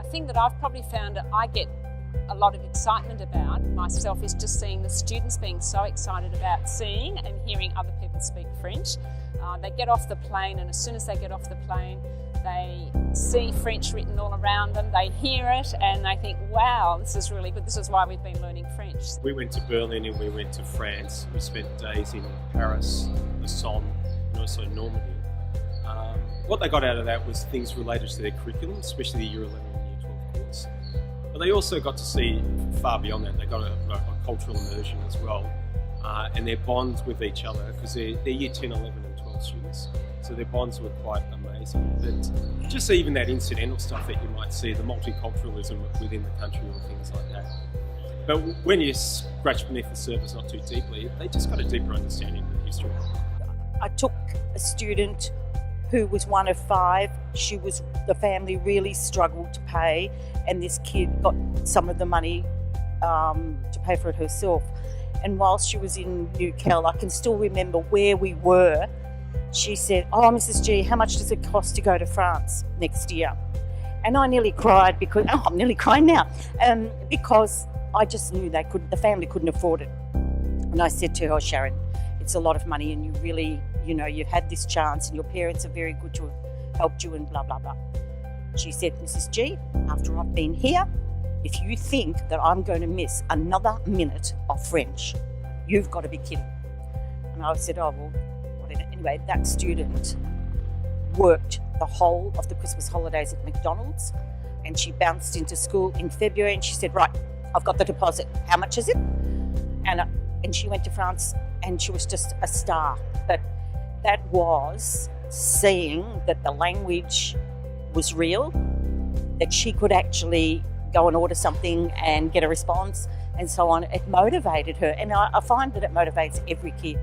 thing that I've probably found that I get a lot of excitement about myself is just seeing the students being so excited about seeing and hearing other people speak French. They get off the plane, and as soon as they get off the plane, they see French written all around them, they hear it, and they think, wow, this is really good. This is why we've been learning French. We went to Berlin and we went to France. We spent days in Paris, the Somme, and also Normandy. What they got out of that was things related to their curriculum, especially the Year 11 and Year 12 course. But they also got to see far beyond that. They got a cultural immersion as well, and their bonds with each other, because they're Year 10, 11 and 12 students, so their bonds were quite amazing. But just even that incidental stuff that you might see, the multiculturalism within the country or things like that. But when you scratch beneath the surface not too deeply, they just got a deeper understanding of the history. I took a student who was one of 5. The family really struggled to pay, and this kid got some of the money to pay for it herself. And while she was in Newcastle, I can still remember where we were. She said, "Oh, Mrs. G, how much does it cost to go to France next year?" And I nearly cried because, I'm nearly crying now, because I just knew the family couldn't afford it. And I said to her, "Sharon, it's a lot of money, and you really, you've had this chance, and your parents are very good to have helped you, and blah, blah, blah." She said, "Mrs. G, after I've been here, if you think that I'm going to miss another minute of French, you've got to be kidding." And I said, "Oh, well, whatever." Anyway, that student worked the whole of the Christmas holidays at McDonald's, and she bounced into school in February, and she said, "Right, I've got the deposit. How much is it?" And she went to France, and she was just a star. But that was seeing that the language was real, that she could actually go and order something and get a response and so on. It motivated her, and I find that it motivates every kid.